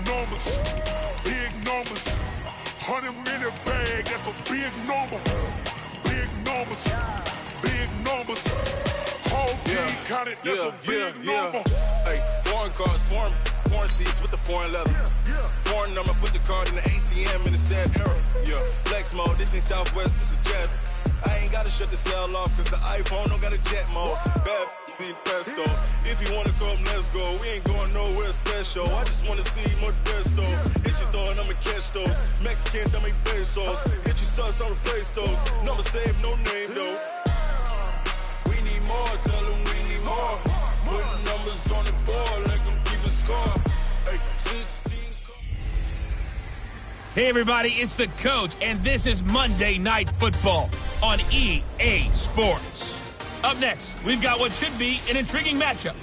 numbers, big numbers. 100-minute bag, that's a big number. Big numbers, big numbers. Whole team counted, that's a big number. Hey, foreign cars, foreign seats with the foreign leather. Foreign number, put the card in the ATM in the sad era. Yeah, flex mode, this ain't Southwest, this is jet. I ain't gotta shut the cell off, cause the iPhone don't got a jet mode. Bad pesto. If you wanna come, let's go. We ain't going nowhere special. I just wanna see more desto. Hit your throw and I'ma catch those. Mexican, dummy pesos. Hit your sus, I'll replace those. Number save, no name though. We need more, tell them we need more. Put numbers on the board, let them keep a score. Hey, 16. Hey everybody, it's the Coach, and this is Monday Night Football on EA Sports. Up next, we've got what should be an intriguing matchup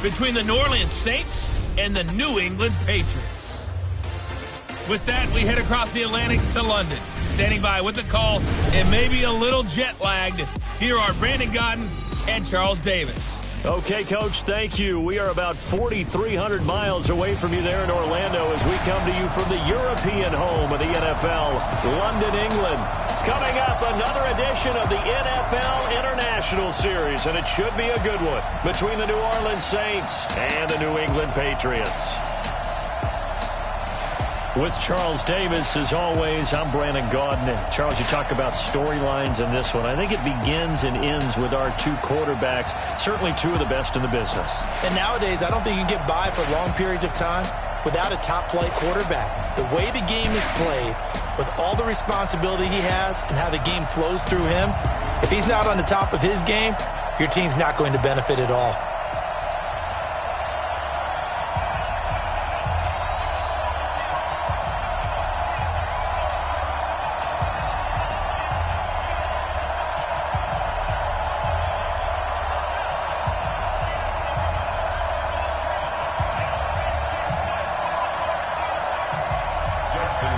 between the New Orleans Saints and the New England Patriots. With that, we head across the Atlantic to London. Standing by with the call and maybe a little jet-lagged, here are Brandon Godden and Charles Davis. Okay, Coach, thank you. We are about 4,300 miles away from you there in Orlando as we come to you from the European home of the NFL, London, England. Coming up, another edition of the NFL International Series, and it should be a good one between the New Orleans Saints and the New England Patriots. With Charles Davis, as always, I'm Brandon Gaudin. Charles, you talk about storylines in this one. I think it begins and ends with our two quarterbacks, certainly two of the best in the business. And nowadays, I don't think you can get by for long periods of time without a top-flight quarterback. The way the game is played, with all the responsibility he has and how the game flows through him, if he's not on the top of his game, your team's not going to benefit at all.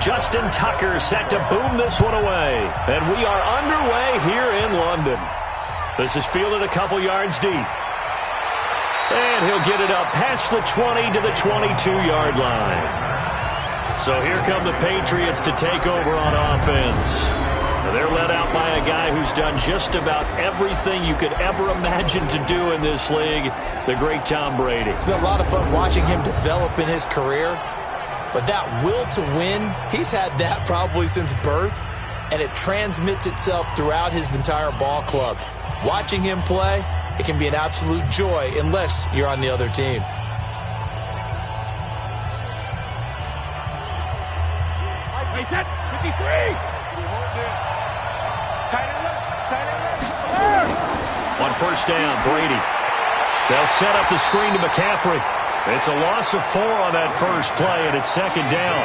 Justin Tucker set to boom this one away. And we are underway here in London. This is fielded a couple yards deep. And he'll get it up past the 20 to the 22-yard line. So here come the Patriots to take over on offense. They're led out by a guy who's done just about everything you could ever imagine to do in this league, the great Tom Brady. It's been a lot of fun watching him develop in his career. But that will to win, he's had that probably since birth, and it transmits itself throughout his entire ball club. Watching him play, it can be an absolute joy unless you're on the other team. Wait, set, 53! On first down, Brady. They'll set up the screen to McCaffrey. It's a loss of 4 on that first play, and it's second down.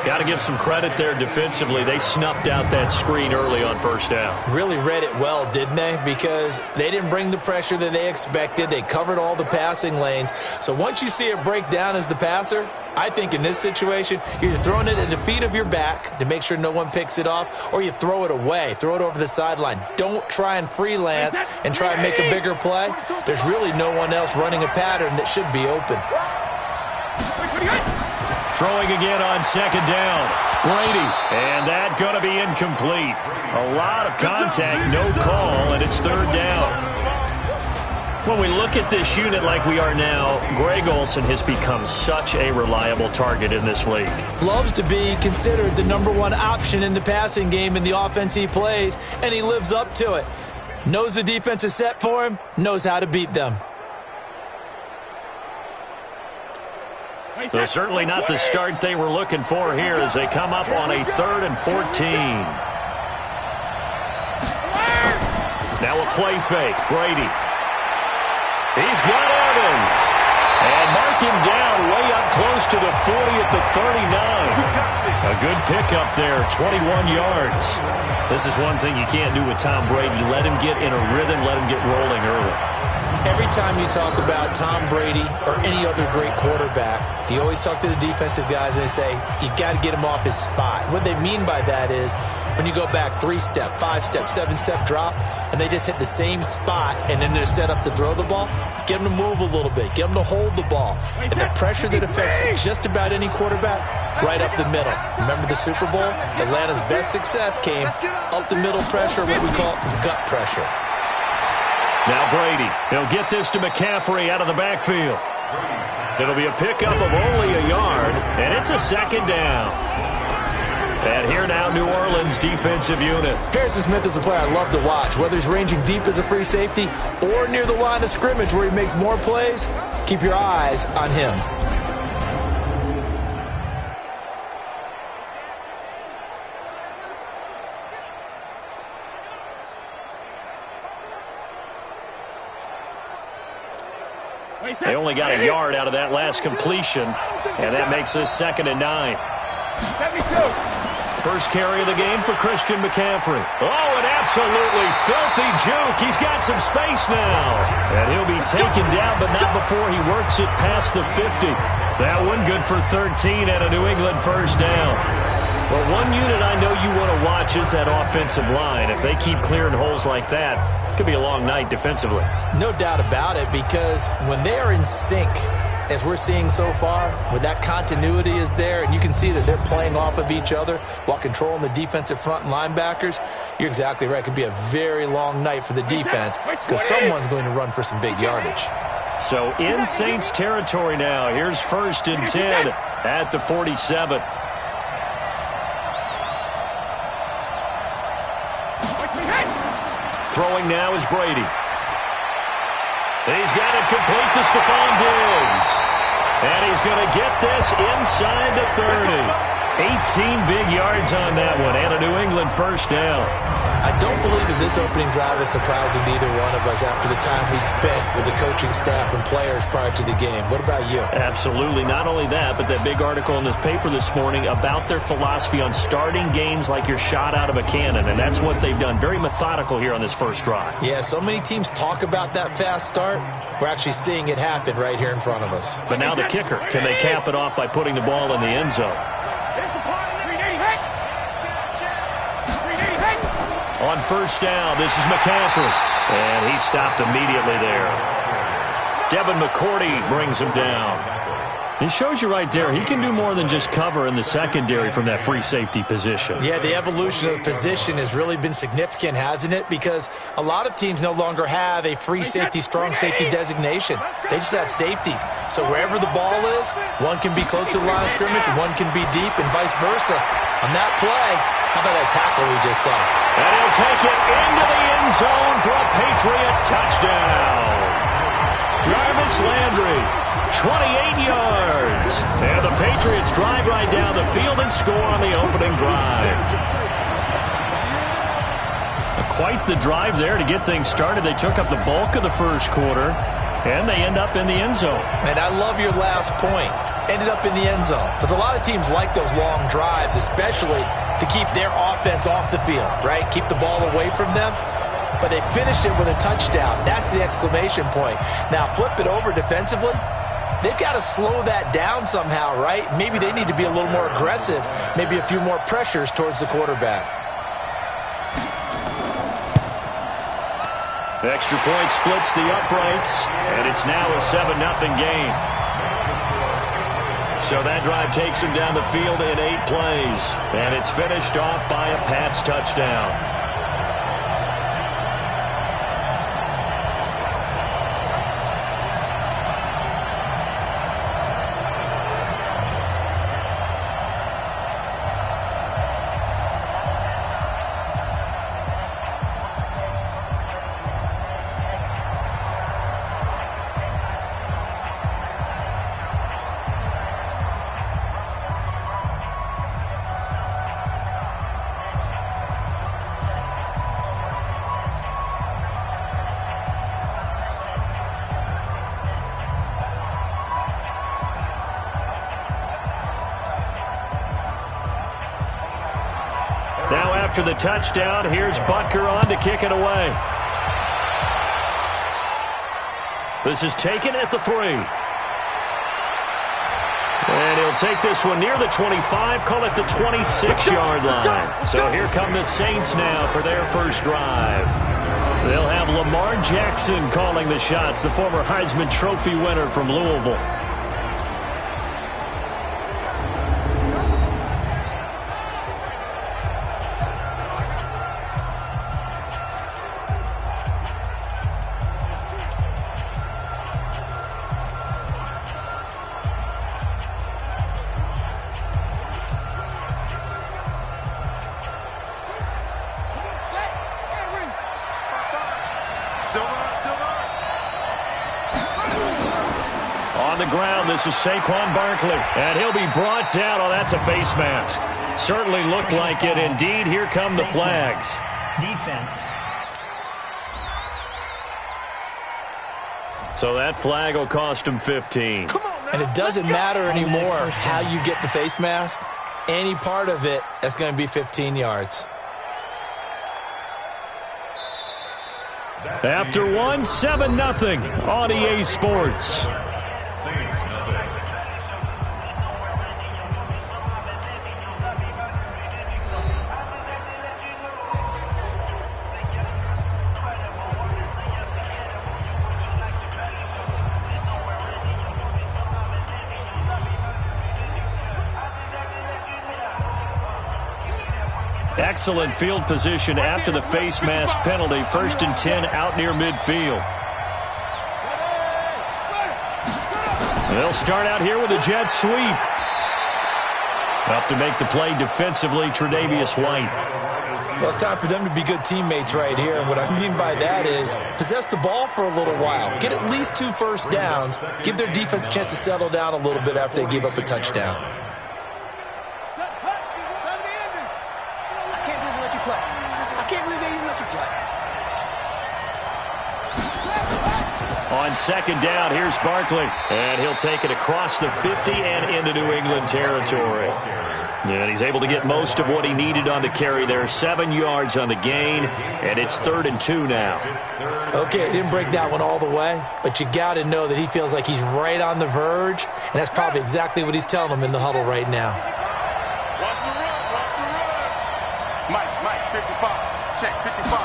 Got to give some credit there defensively. They snuffed out that screen early on first down. Really read it well, didn't they? Because they didn't bring the pressure that they expected. They covered all the passing lanes. So once you see it break down as the passer, I think in this situation, you're throwing it at the feet of your back to make sure no one picks it off, or you throw it away, throw it over the sideline. Don't try and freelance and try and make a bigger play. There's really no one else running a pattern that should be open. Throwing again on second down. Brady. And that going to be incomplete. A lot of contact, no call, and it's third down. When we look at this unit like we are now, Greg Olsen has become such a reliable target in this league. Loves to be considered the #1 option in the passing game in the offense he plays, and he lives up to it. Knows the defense is set for him, knows how to beat them. Well, certainly not the start they were looking for here as they come up on a 3rd and 14. Now a play fake. Brady. He's got Evans. And mark him down way up close to the 40 at the 39. A good pickup there, 21 yards. This is one thing you can't do with Tom Brady. Let him get in a rhythm, let him get rolling early. Every time you talk about Tom Brady or any other great quarterback, you always talk to the defensive guys and they say, you got to get him off his spot. What they mean by that is when you go back 3-step, 5-step, 7-step drop, and they just hit the same spot, and then they're set up to throw the ball, get them to move a little bit, get them to hold the ball. And the pressure that affects just about any quarterback, right up the middle. Remember the Super Bowl? Atlanta's best success came up the middle pressure, what we call gut pressure. Now Brady, he'll get this to McCaffrey out of the backfield. It'll be a pickup of only a yard, and it's a second down. And here now, New Orleans defensive unit. Harrison Smith is a player I love to watch. Whether he's ranging deep as a free safety or near the line of scrimmage where he makes more plays, keep your eyes on him. They only got a yard out of that last completion, and that makes this 2nd and 9. First carry of the game for Christian McCaffrey. Oh, an absolutely filthy juke. He's got some space now. And he'll be taken down, but not before he works it past the 50. That one good for 13 and a New England first down. Well, one unit I know you want to watch is that offensive line. If they keep clearing holes like that, it could be a long night defensively. No doubt about it, because when they are in sync, as we're seeing so far, when that continuity is there, and you can see that they're playing off of each other while controlling the defensive front and linebackers, you're exactly right. It could be a very long night for the defense because someone's going to run for some big yardage. So in Saints territory now. Here's 1st and 10 at the 47. Throwing now is Brady. He's got it complete to Stephon Diggs. And he's going to get this inside the 30. 18 big yards on that one, and a New England first down. I don't believe that this opening drive is surprising to either one of us after the time we spent with the coaching staff and players prior to the game. What about you? Absolutely. Not only that, but that big article in this paper this morning about their philosophy on starting games like you're shot out of a cannon, and that's what they've done. Very methodical here on this first drive. Yeah, so many teams talk about that fast start. We're actually seeing it happen right here in front of us. But now the kicker. Can they cap it off by putting the ball in the end zone? On first down, this is McCaffrey. And he stopped immediately there. Devin McCourty brings him down. It shows you right there, he can do more than just cover in the secondary from that free safety position. Yeah, the evolution of the position has really been significant, hasn't it? Because a lot of teams no longer have a free safety, strong safety designation. They just have safeties. So wherever the ball is, one can be close to the line of scrimmage, one can be deep, and vice versa. On that play, how about that tackle we just saw? And he'll take it into the end zone for a Patriot touchdown. Jarvis Landry, 28 yards. And the Patriots drive right down the field and score on the opening drive. Quite the drive there to get things started. They took up the bulk of the first quarter, and they end up in the end zone. And I love your last point. Ended up in the end zone. Because a lot of teams like those long drives, especially to keep their offense off the field, right? Keep the ball away from them. But they finished it with a touchdown. That's the exclamation point. Now, flip it over defensively. They've got to slow that down somehow, right? Maybe they need to be a little more aggressive. Maybe a few more pressures towards the quarterback. The extra point splits the uprights, and it's now a 7-0 game. So that drive takes him down the field in 8 plays, and it's finished off by a Pats touchdown. Now after the touchdown, here's Butker on to kick it away. This is taken at the 3. And he'll They'll take this one near the 25, call it the 26-yard line. So here come the Saints now for their first drive. They'll have Lamar Jackson calling the shots, the former Heisman Trophy winner from Louisville. On the ground, this is Saquon Barkley, and he'll be brought down. Oh, that's a face mask. Certainly looked like it. Indeed, here come the flags. Defense. So that flag will cost him 15. And it doesn't matter anymore how you get the face mask. Any part of it, that's going to be 15 yards. After one, 7-0 on EA Sports. Excellent field position after the face mask penalty. 1st and 10 out near midfield. They'll start out here with a jet sweep. Up to make the play defensively, Tre'Davious White. Well, it's time for them to be good teammates right here. And what I mean by that is possess the ball for a little while. Get at least 2 first downs. Give their defense a chance to settle down a little bit after they give up a touchdown. On 2nd down, here's Barkley. And he'll take it across the 50 and into New England territory. And he's able to get most of what he needed on the carry there. 7 yards on the gain, and it's 3rd and 2 now. Okay, he didn't break that one all the way, but you got to know that he feels like he's right on the verge, and that's probably exactly what he's telling them in the huddle right now. Watch the run, watch the run. Mike, 55. Check, 55.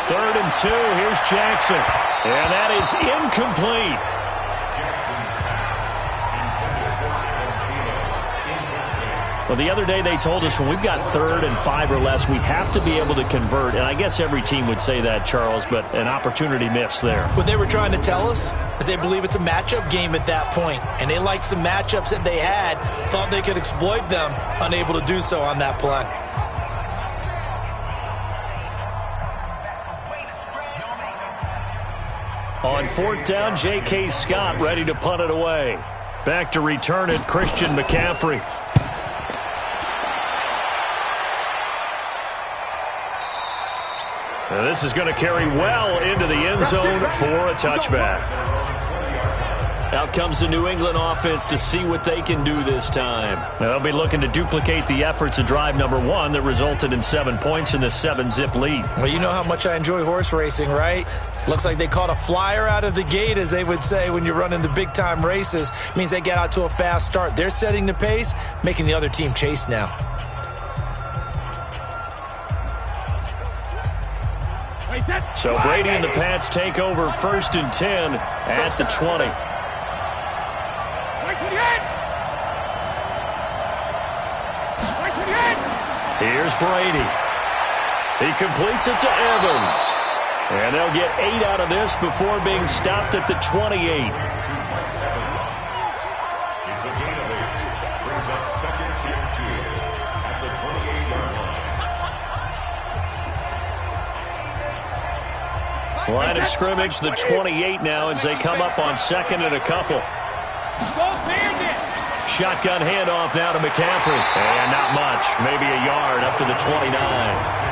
3rd and 2, here's Jackson. And that is incomplete. Well, the other day they told us when we've got 3rd and 5 or less, we have to be able to convert. And I guess every team would say that, Charles, but an opportunity missed there. What they were trying to tell us is they believe it's a matchup game at that point. And they liked some matchups that they had, thought they could exploit them, unable to do so on that play. On 4th down, J.K. Scott ready to punt it away. Back to return it, Christian McCaffrey. Now this is going to carry well into the end zone for a touchback. Out comes the New England offense to see what they can do this time. Now they'll be looking to duplicate the efforts of drive number 1 that resulted in 7 points in the 7-zip lead. Well, you know how much I enjoy horse racing, right? Looks like they caught a flyer out of the gate, as they would say when you're running the big-time races. It means they get out to a fast start. They're setting the pace, making the other team chase now. So Brady and the Pats take over 1st and 10 at the 20. Here's Brady. He completes it to Evans. And they'll get 8 out of this before being stopped at the 28. Line of scrimmage, the 28 now as they come up on 2nd and a couple. Shotgun handoff now to McCaffrey. And not much, maybe a yard up to the 29.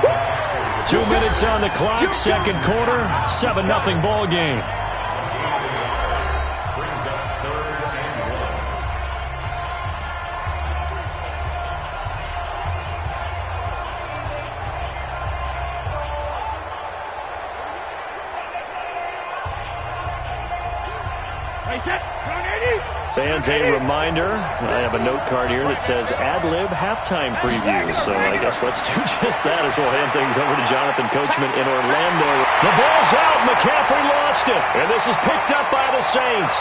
2 minutes on the clock, 2nd quarter, 7-0 ball game. Fans, a reminder, I have a note card here that says ad-lib halftime preview. So I guess let's do just that as we'll hand things over to Jonathan Coachman in Orlando. The ball's out. McCaffrey lost it. And this is picked up by the Saints.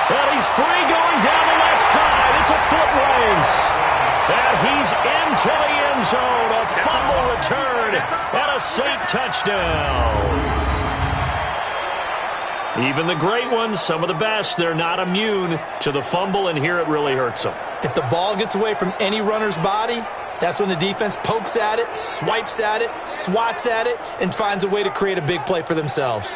And he's free going down the left side. It's a foot race. And he's into the end zone. A fumble return and a Saint touchdown. Even the great ones, some of the best, they're not immune to the fumble, and here it really hurts them. If the ball gets away from any runner's body, that's when the defense pokes at it, swipes at it, swats at it, and finds a way to create a big play for themselves.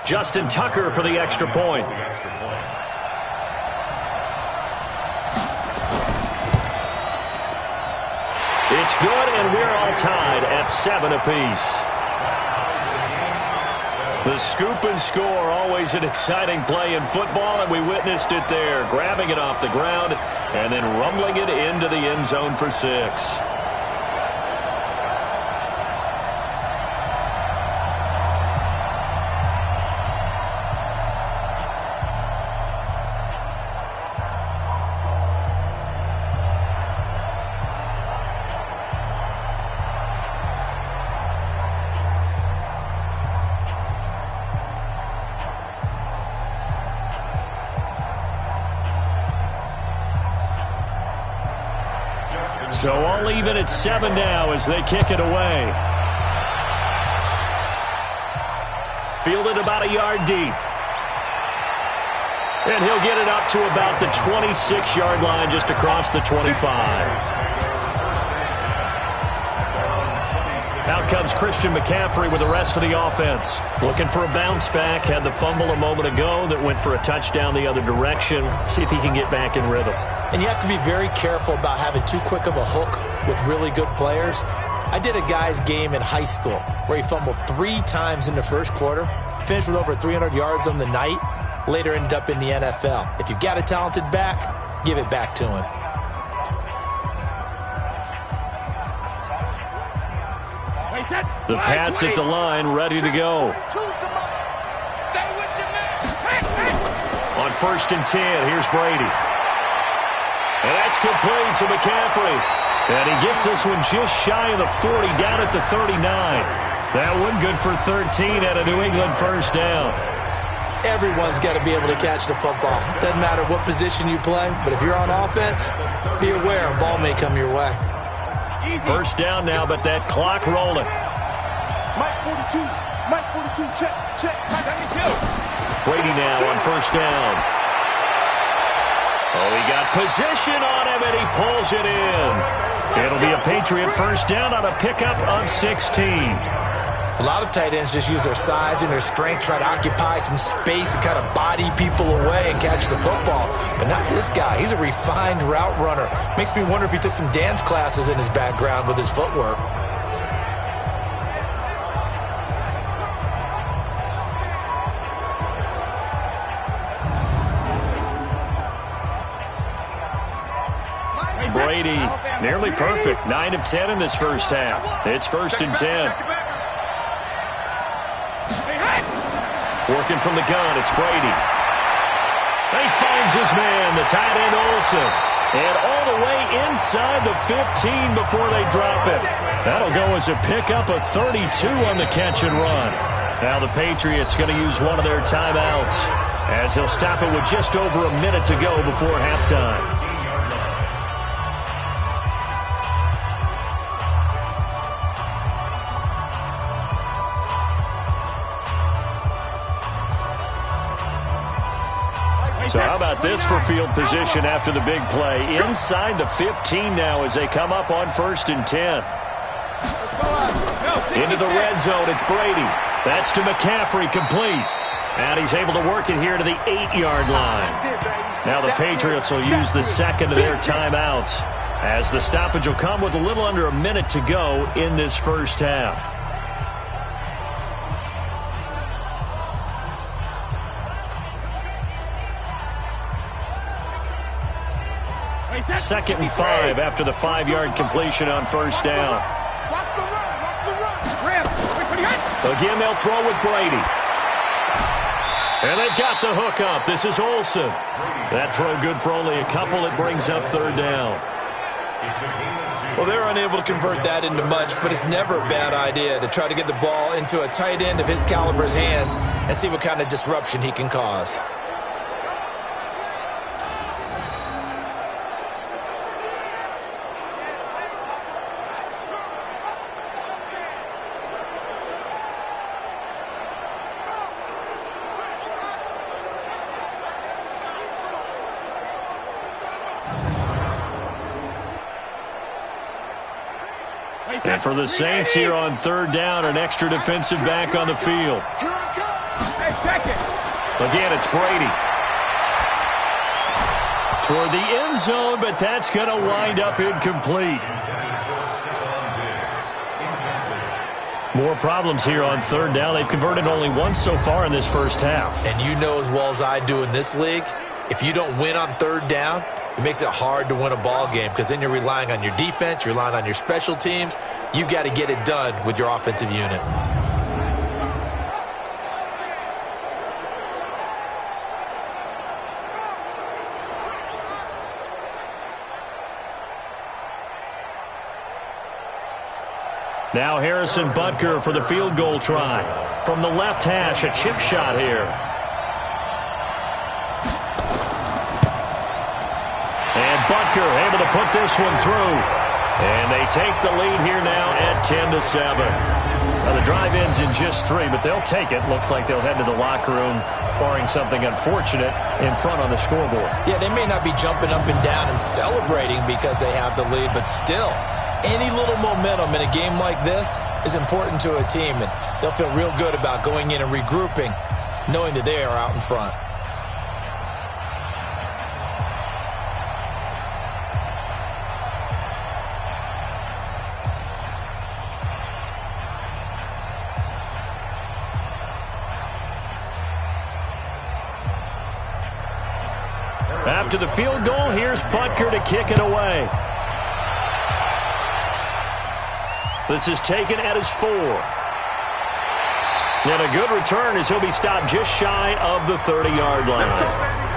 Justin Tucker for the extra point. It's good, and we're all tied at 7 apiece. The scoop and score, always an exciting play in football, and we witnessed it there, grabbing it off the ground and then rumbling it into the end zone for 6. So all even at 7 now as they kick it away. Fielded about a yard deep. And he'll get it up to about the 26-yard line just across the 25. Out comes Christian McCaffrey with the rest of the offense. Looking for a bounce back. Had the fumble a moment ago that went for a touchdown the other direction. See if he can get back in rhythm. And you have to be very careful about having too quick of a hook with really good players. I did a guy's game in high school where he fumbled 3 times in the first quarter, finished with over 300 yards on the night, later ended up in the NFL. If you've got a talented back, give it back to him. The Pats at the line, ready to go. On 1st and 10, here's Brady. And that's complete to McCaffrey. And he gets this one just shy of the 40, down at the 39. That one good for 13 at a New England first down. Everyone's got to be able to catch the football. Doesn't matter what position you play, but if you're on offense, be aware a ball may come your way. First down now, but that clock rolling. Mike 42, check. Mike 72. Brady now on first down. Oh, he got position on him, and he pulls it in. It'll be a Patriot first down on a pickup of 16. A lot of tight ends just use their size and their strength, try to occupy some space and kind of body people away and catch the football. But not this guy. He's a refined route runner. Makes me wonder if he took some dance classes in his background with his footwork. Brady, nearly perfect. 9 of 10 in this first half. It's 1st and 10. Working from the gun, it's Brady. He finds his man, the tight end Olsen. And all the way inside the 15 before they drop it. That'll go as a pickup of 32 on the catch and run. Now the Patriots going to use one of their timeouts as they'll stop it with just over a minute to go before halftime. So how about this for field position after the big play? Inside the 15 now as they come up on 1st and 10. Into the red zone, it's Brady. That's to McCaffrey, complete. And he's able to work it here to the 8-yard line. Now the Patriots will use the second of their timeouts, as the stoppage will come with a little under a minute to go in this first half. Second and 5 after the 5-yard completion on first down. Again, they'll throw with Brady. And they've got the hook up. This is Olsen. That throw good for only a couple. It brings up third down. Well, they're unable to convert that into much, but it's never a bad idea to try to get the ball into a tight end of his caliber's hands and see what kind of disruption he can cause. And for the Saints here on third down, an extra defensive back on the field. Again, it's Brady. Toward the end zone, but that's going to wind up incomplete. More problems here on third down. They've converted only once so far in this first half. And you know as well as I do in this league, if you don't win on third down, it makes it hard to win a ball game because then you're relying on your defense, you're relying on your special teams. You've got to get it done with your offensive unit. Now Harrison Butker for the field goal try. From the left hash, a chip shot here. And Butker able to put this one through. And they take the lead here now at 10-7. Now the drive ends in just 3, but they'll take it. Looks like they'll head to the locker room, barring something unfortunate, in front on the scoreboard. Yeah, they may not be jumping up and down and celebrating because they have the lead, but still, any little momentum in a game like this is important to a team, and they'll feel real good about going in and regrouping, knowing that they are out in front. After the field goal, here's Butker to kick it away. This is taken at his 4. And a good return as he'll be stopped just shy of the 30-yard line.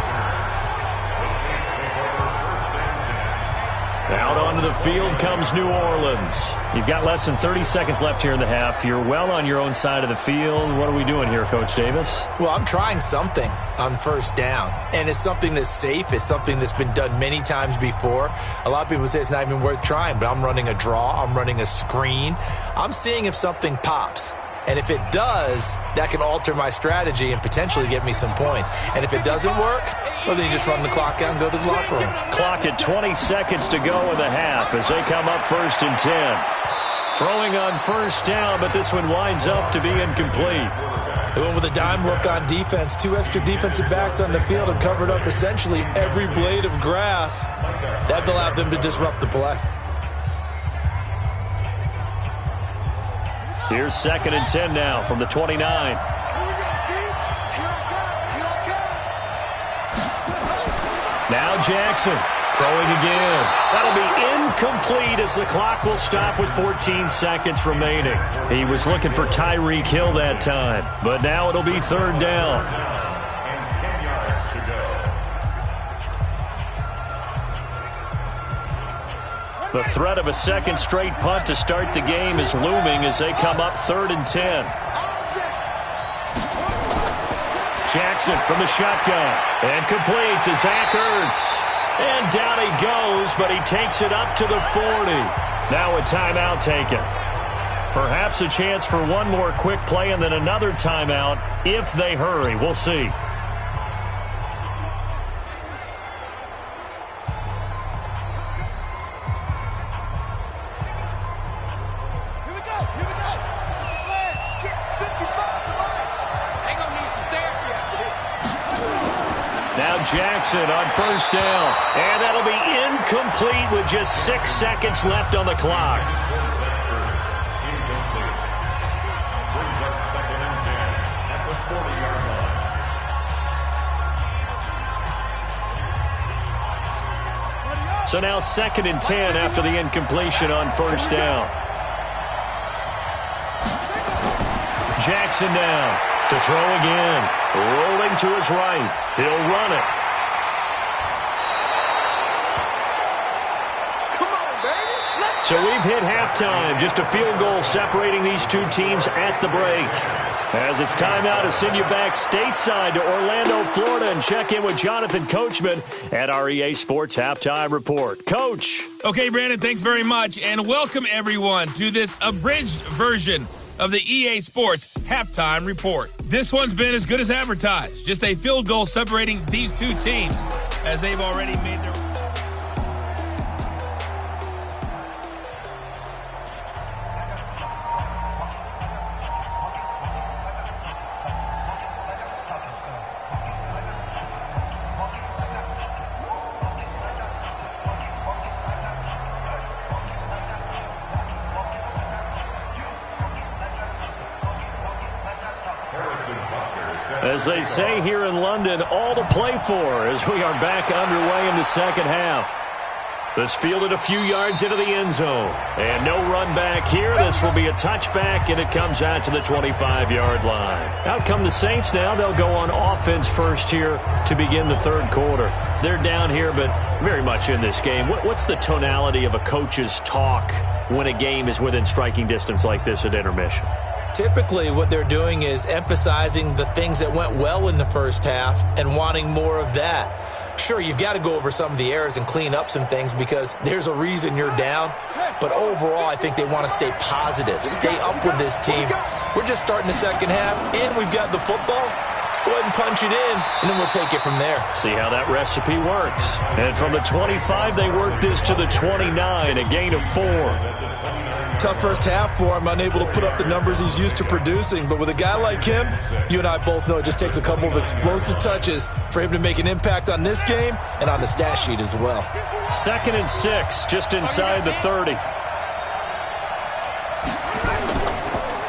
Out onto the field comes New Orleans. You've got less than 30 seconds left here in the half. You're well on your own side of the field. What are we doing here, Coach Davis? Well, I'm trying something on first down, and it's something that's safe. It's something that's been done many times before. A lot of people say it's not even worth trying, but I'm running a draw. I'm running a screen. I'm seeing if something pops. And if it does, that can alter my strategy and potentially get me some points. And if it doesn't work, well, then you just run the clock out and go to the locker room. Clock at 20 seconds to go in the half as they come up 1st and 10. Throwing on first down, but this one winds up to be incomplete. They went with a dime look on defense. 2 extra defensive backs on the field and covered up essentially every blade of grass. That allowed them to disrupt the play. Here's 2nd and 10 now from the 29. Now Jackson throwing again. That'll be incomplete as the clock will stop with 14 seconds remaining. He was looking for Tyreek Hill that time, but now it'll be 3rd down. The threat of a second straight punt to start the game is looming as they come up 3rd and 10. Jackson from the shotgun. And complete to Zach Ertz. And down he goes, but he takes it up to the 40. Now a timeout taken. Perhaps a chance for one more quick play and then another timeout if they hurry. We'll see. Now Jackson on first down. And that'll be incomplete with just 6 seconds left on the clock. So now 2nd and 10 after the incompletion on first down. Jackson down to throw again. Rolling to his right. He'll run it. Come on, baby. So we've hit halftime. Just a field goal separating these two teams at the break. As it's time now to send you back stateside to Orlando, Florida, and check in with Jonathan Coachman at our EA Sports Halftime Report. Coach. Okay, Brandon, thanks very much, and welcome everyone to this abridged version of the EA Sports Halftime Report. This one's been as good as advertised. Just a field goal separating these two teams as they've already made their... As they say here in London, all to play for as we are back underway in the second half. This fielded a few yards into the end zone. And no run back here. This will be a touchback, and it comes out to the 25-yard line. Out come the Saints now. They'll go on offense first here to begin the third quarter. They're down here, but very much in this game. What's the tonality of a coach's talk when a game is within striking distance like this at intermission? Typically, what they're doing is emphasizing the things that went well in the first half and wanting more of that. Sure, you've got to go over some of the errors and clean up some things because there's a reason you're down. But overall, I think they want to stay positive, stay up with this team. We're just starting the second half, and we've got the football. Let's go ahead and punch it in, and then we'll take it from there. See how that recipe works. And from the 25, they work this to the 29, a gain of 4. Tough first half for him, unable to put up the numbers he's used to producing. But with a guy like him, you and I both know it just takes a couple of explosive touches for him to make an impact on this game and on the stat sheet as well. 2nd and 6, just inside the 30.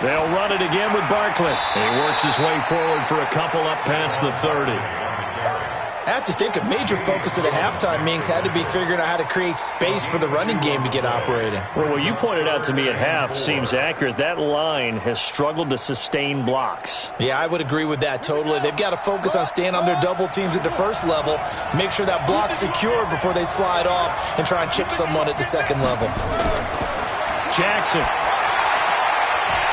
They'll run it again with Barkley. He works his way forward for a couple up past the 30. I have to think a major focus at a halftime means had to be figuring out how to create space for the running game to get operating. Well, what you pointed out to me at half seems accurate. That line has struggled to sustain blocks. Yeah, I would agree with that totally. They've got to focus on staying on their double teams at the first level, make sure that block's secure before they slide off and try and chip someone at the second level. Jackson.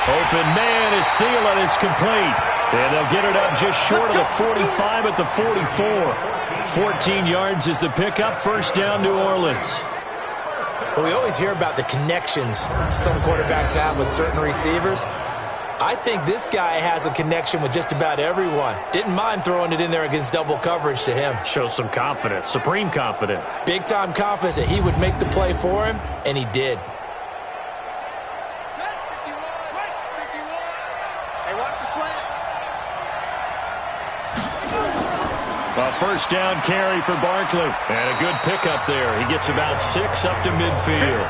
Open man is Thielen. It's complete. And they'll get it up just short of the 45 at the 44. 14 yards is the pickup. First down, New Orleans. Well, we always hear about the connections some quarterbacks have with certain receivers. I think this guy has a connection with just about everyone. Didn't mind throwing it in there against double coverage to him. Shows some confidence, supreme confidence. Big-time confidence that he would make the play for him, and he did. A first down carry for Barkley. And a good pickup there. He gets about 6 up to midfield.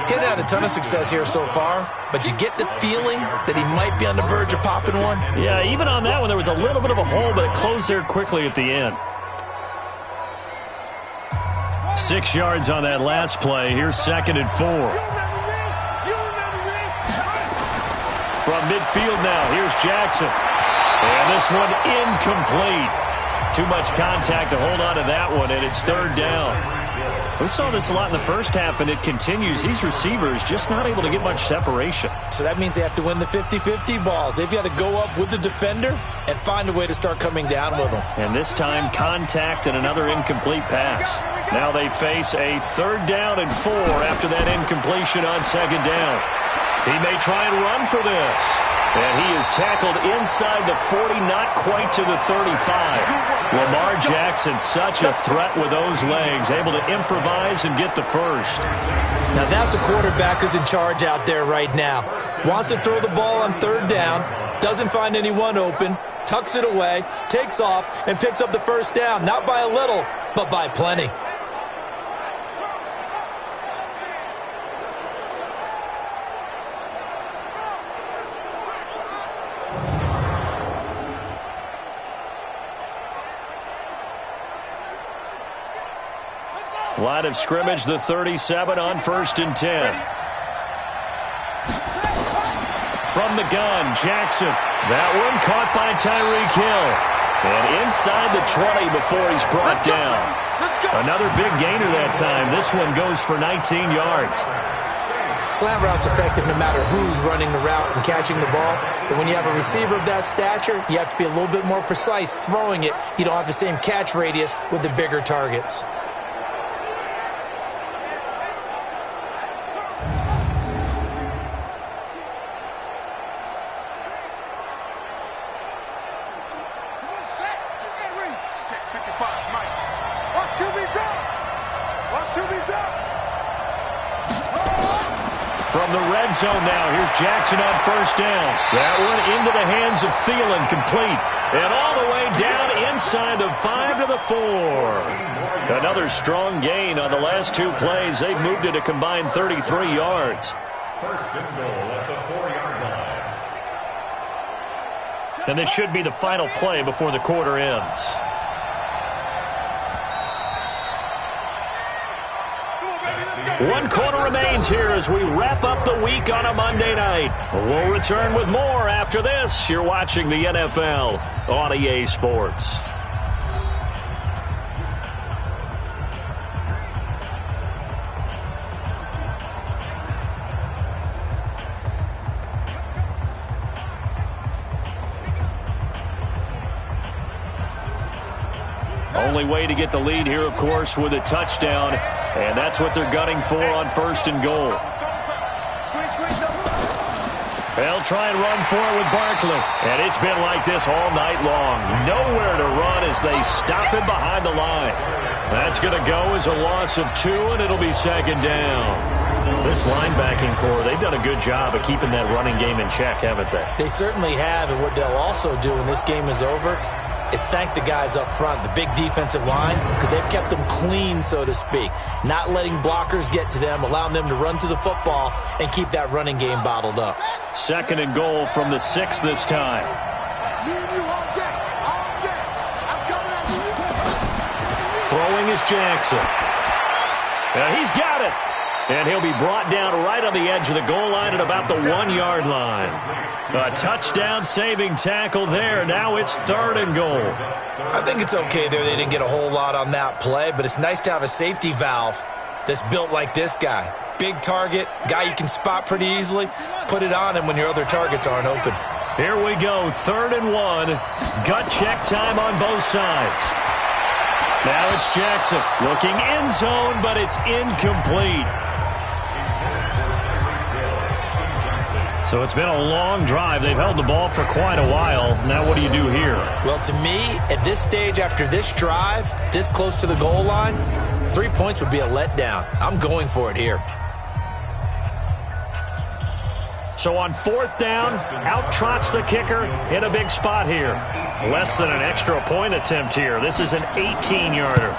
He's had a ton of success here so far, but you get the feeling that he might be on the verge of popping one. Yeah, even on that one, there was a little bit of a hole, but it closed there quickly at the end. 6 yards on that last play. Here's 2nd and 4. From midfield now, here's Jackson. And this one incomplete. Too much contact to hold on to that one, and it's 3rd down. We saw this a lot in the first half, and it continues. These receivers just not able to get much separation. So that means they have to win the 50-50 balls. They've got to go up with the defender and find a way to start coming down with them. And this time, contact and another incomplete pass. Now they face a 3rd down and 4 after that incompletion on 2nd down. He may try and run for this. And he is tackled inside the 40, not quite to the 35. Lamar Jackson, such a threat with those legs, able to improvise and get the first. Now that's a quarterback who's in charge out there right now. Wants to throw the ball on 3rd down, doesn't find anyone open, tucks it away, takes off, and picks up the first down. Not by a little, but by plenty. Line of scrimmage, the 37 on 1st and 10. From the gun, Jackson. That one caught by Tyreek Hill. And inside the 20 before he's brought down. Another big gainer that time. This one goes for 19 yards. Slant route's effective no matter who's running the route and catching the ball. But when you have a receiver of that stature, you have to be a little bit more precise throwing it. You don't have the same catch radius with the bigger targets. From the red zone now, here's Jackson on 1st down. That one into the hands of Thielen, complete. And all the way down inside the 5 to the 4. Another strong gain on the last 2 plays. They've moved it a combined 33 yards. 1st and goal at the 4-yard line. And this should be the final play before the quarter ends. One quarter remains here as we wrap up the week on a Monday night. We'll return with more after this. You're watching the NFL on EA Sports. Only way to get the lead here, of course, with a touchdown. And that's what they're gunning for on 1st and goal. They'll try and run for it with Barkley. And it's been like this all night long. Nowhere to run as they stop him behind the line. That's going to go as a loss of 2, and it'll be 2nd down. This linebacking core, they've done a good job of keeping that running game in check, haven't they? They certainly have, and what they'll also do when this game is over is thank the guys up front, the big defensive line, because they've kept them clean, so to speak. Not letting blockers get to them, allowing them to run to the football and keep that running game bottled up. 2nd and goal from the 6 this time. Throwing is Jackson. He's got it. And he'll be brought down right on the edge of the goal line at about the 1-yard line. A touchdown-saving tackle there. Now it's 3rd and goal. I think it's okay there. They didn't get a whole lot on that play, but it's nice to have a safety valve that's built like this guy. Big target, guy you can spot pretty easily. Put it on him when your other targets aren't open. Here we go, 3rd and 1. Gut check time on both sides. Now it's Jackson looking end zone, but it's incomplete. So it's been a long drive. They've held the ball for quite a while. Now what do you do here? Well, to me, at this stage after this drive, this close to the goal line, 3 points would be a letdown. I'm going for it here. So on 4th down, out trots the kicker in a big spot here. Less than an extra point attempt here. This is an 18-yarder.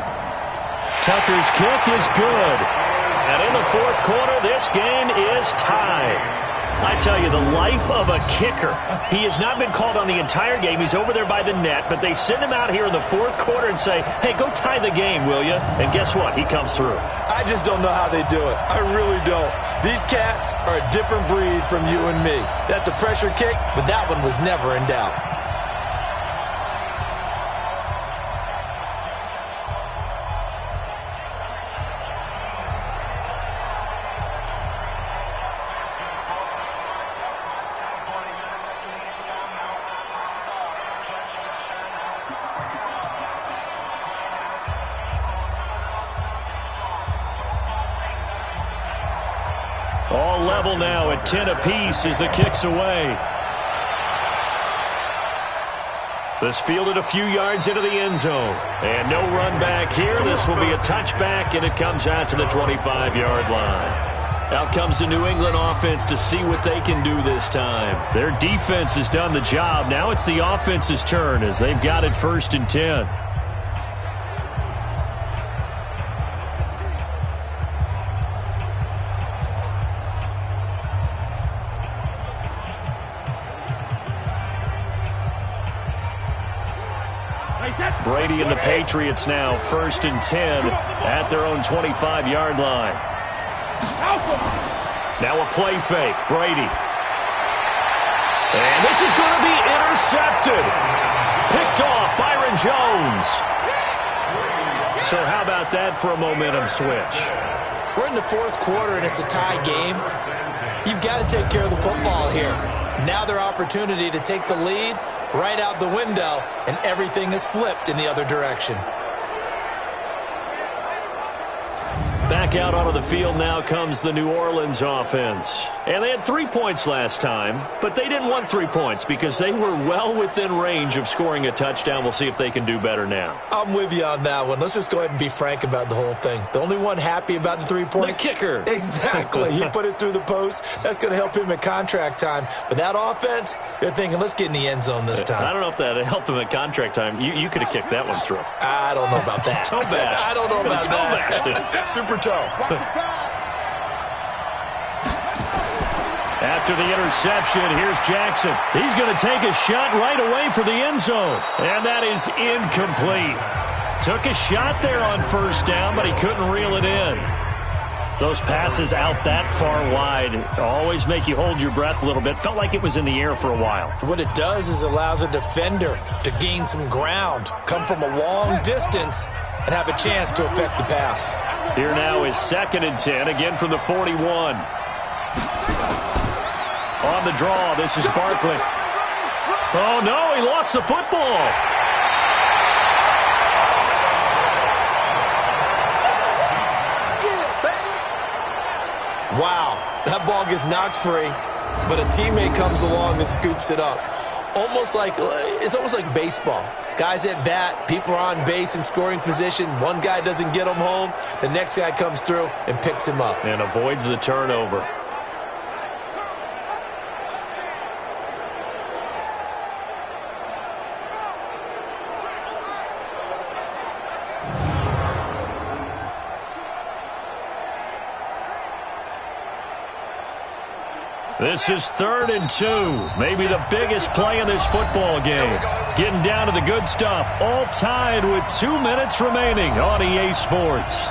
Tucker's kick is good. And in the 4th quarter, this game is tied. I tell you, the life of a kicker. He has not been called on the entire game. He's over there by the net, but they send him out here in the 4th quarter and say, hey, go tie the game, will you? And guess what? He comes through. I just don't know how they do it. I really don't. These cats are a different breed from you and me. That's a pressure kick, but that one was never in doubt. All level now at 10 apiece as the kick's away. This fielded a few yards into the end zone. And no run back here. This will be a touchback, and it comes out to the 25-yard line. Out comes the New England offense to see what they can do this time. Their defense has done the job. Now it's the offense's turn as they've got it 1st and 10. Brady and the Patriots now 1st and 10 at their own 25-yard line. Now a play fake. Brady. And this is going to be intercepted. Picked off Byron Jones. So how about that for a momentum switch? We're in the 4th quarter and it's a tie game. You've got to take care of the football here. Now their opportunity to take the lead right out the window, and everything is flipped in the other direction. Back out onto the field now comes the New Orleans offense. And they had 3 points last time, but they didn't want 3 points because they were well within range of scoring a touchdown. We'll see if they can do better now. I'm with you on that one. Let's just go ahead and be frank about the whole thing. The only one happy about the 3-point? The kicker. Exactly. He put it through the post. That's going to help him at contract time. But that offense, they're thinking, let's get in the end zone this time. I don't know if that helped him at contract time. You could have kicked that one through. I don't know about that. Toe bash. I don't know about toe that. Bashed Super toe. After the interception, here's Jackson. He's going to take a shot right away for the end zone. And that is incomplete. Took a shot there on 1st down, but he couldn't reel it in. Those passes out that far wide always make you hold your breath a little bit. Felt like it was in the air for a while. What it does is allows a defender to gain some ground, come from a long distance, and have a chance to affect the pass. Here now is 2nd and 10, again from the 41. On the draw, this is Barkley. Oh, no, he lost the football. Wow, that ball gets knocked free, but a teammate comes along and scoops it up. It's almost like baseball. Guys at bat, people are on base in scoring position. One guy doesn't get him home. The next guy comes through and picks him up. And avoids the turnover. This is 3rd and 2. Maybe the biggest play in this football game. Getting down to the good stuff. All tied with 2 minutes remaining on EA Sports.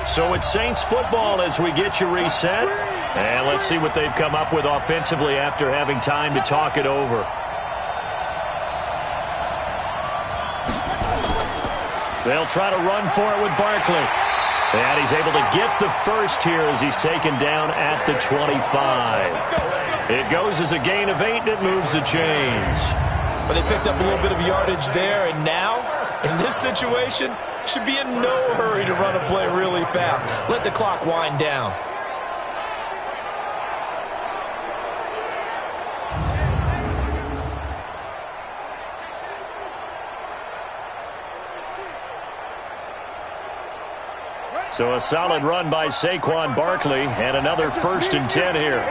So it's Saints football as we get you reset. And let's see what they've come up with offensively after having time to talk it over. They'll try to run for it with Barkley. And he's able to get the first here as he's taken down at the 25. It goes as a gain of 8, and it moves the chains. But they picked up a little bit of yardage there, and now, in this situation, should be in no hurry to run a play really fast. Let the clock wind down. So a solid run by Saquon Barkley, and another 1st and 10 here.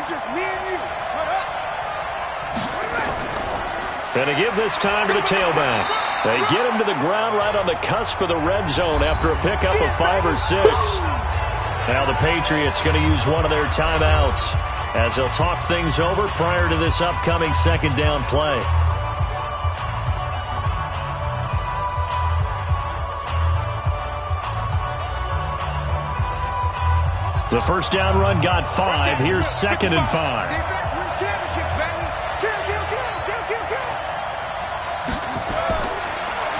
And to give this time to the tailback. They get him to the ground right on the cusp of the red zone after a pickup of 5 or 6. Now the Patriots going to use one of their timeouts as they'll talk things over prior to this upcoming 2nd down play. The 1st down run got 5. Here's 2nd and 5.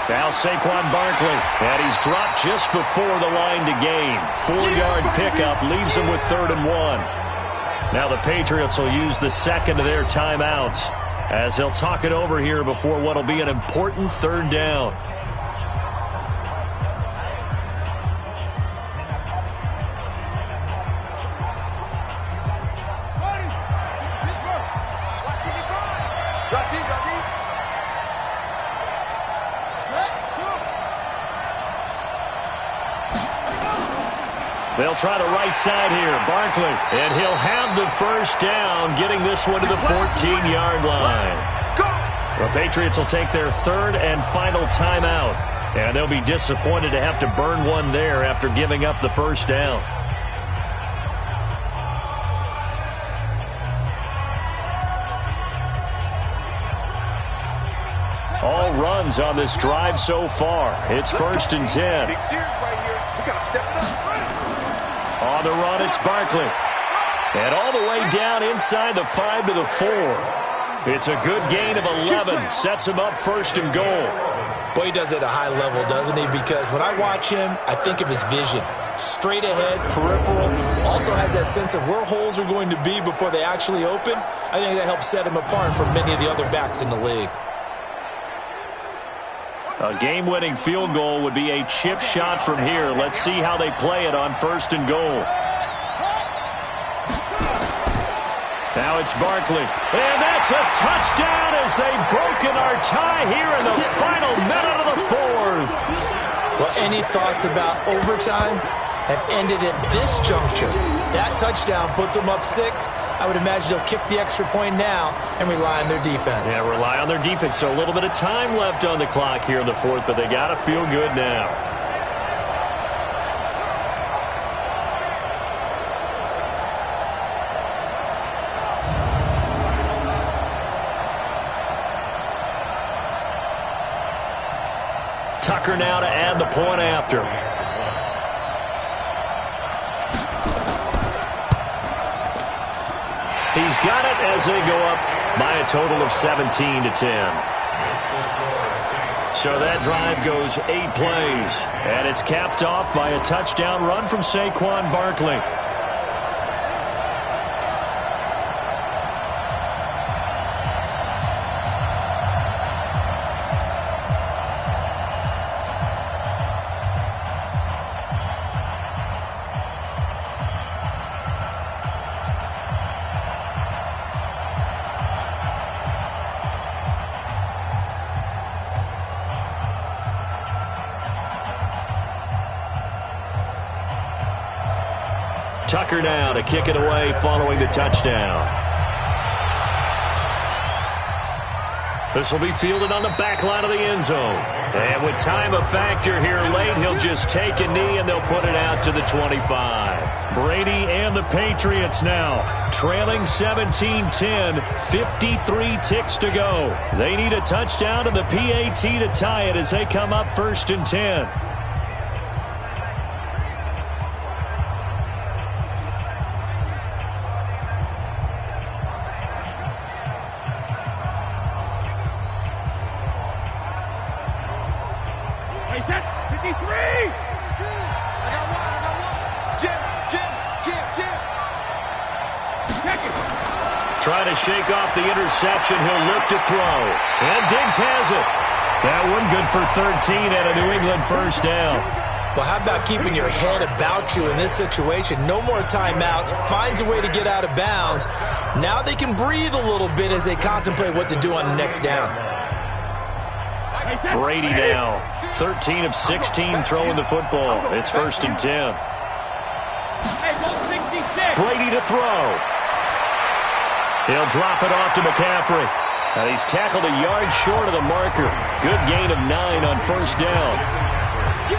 Now Saquon Barkley, and he's dropped just before the line to gain. 4-yard pickup leaves him with 3rd and 1. Now the Patriots will use the 2nd of their timeouts as they'll talk it over here before what will be an important 3rd down. They'll try the right side here. Barkley. And he'll have the first down, getting this one to the 14-yard line. The Patriots will take their third and final timeout. And they'll be disappointed to have to burn one there after giving up the first down. All runs on this drive so far. It's 1st and 10. Big series right here. We got to step it up. On the run, it's Barkley. And all the way down inside the 5 to the 4. It's a good gain of 11. Sets him up 1st and goal. Boy, he does it at a high level, doesn't he? Because when I watch him, I think of his vision. Straight ahead, peripheral. Also has that sense of where holes are going to be before they actually open. I think that helps set him apart from many of the other backs in the league. A game-winning field goal would be a chip shot from here. Let's see how they play it on 1st and goal. Now it's Barkley. And that's a touchdown as they've broken our tie here in the final minute of the 4th. Well, any thoughts about overtime have ended at this juncture. That touchdown puts them up 6. I would imagine they'll kick the extra point now and rely on their defense. Yeah, rely on their defense. So a little bit of time left on the clock here in the 4th, but they got to feel good now. Tucker now to add the point after. He's got it as they go up by a total of 17 to 10. So that drive goes 8 plays, and it's capped off by a touchdown run from Saquon Barkley. Tucker now to kick it away following the touchdown. This will be fielded on the back line of the end zone. And with time a factor here late, he'll just take a knee and they'll put it out to the 25. Brady and the Patriots now trailing 17-10, 53 ticks to go. They need a touchdown and the PAT to tie it as they come up 1st and 10. Trying to shake off the interception. He'll look to throw. And Diggs has it. That one good for 13 and a New England first down. Well, how about keeping your head about you in this situation? No more timeouts. Finds a way to get out of bounds. Now they can breathe a little bit as they contemplate what to do on the next down. Brady now. 13 of 16 throwing the football. It's 1st and 10. Brady to throw. He'll drop it off to McCaffrey. And he's tackled a yard short of the marker. Good gain of 9 on 1st down.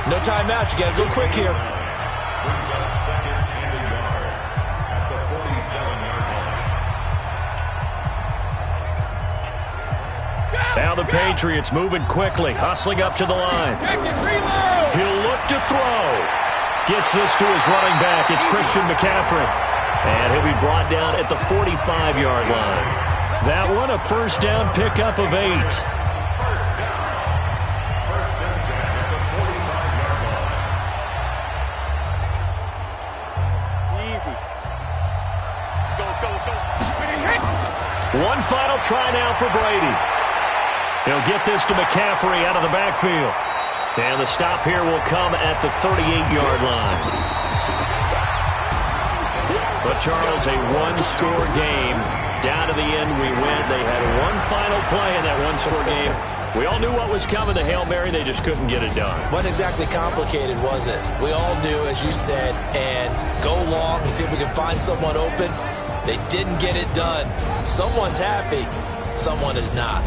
No timeout. You got to go quick here. Now the Patriots moving quickly, hustling up to the line. He'll look to throw. Gets this to his running back. It's Christian McCaffrey. And he'll be brought down at the 45-yard line. That one a first down pickup of 8. One final try now for Brady. He'll get this to McCaffrey out of the backfield. And the stop here will come at the 38-yard line. But, Charles, a one-score game. Down to the end we went. They had one final play in that one-score game. We all knew what was coming, the Hail Mary. They just couldn't get it done. Wasn't exactly complicated, was it? We all knew, as you said, and go long and see if we can find someone open. They didn't get it done. Someone's happy. Someone is not.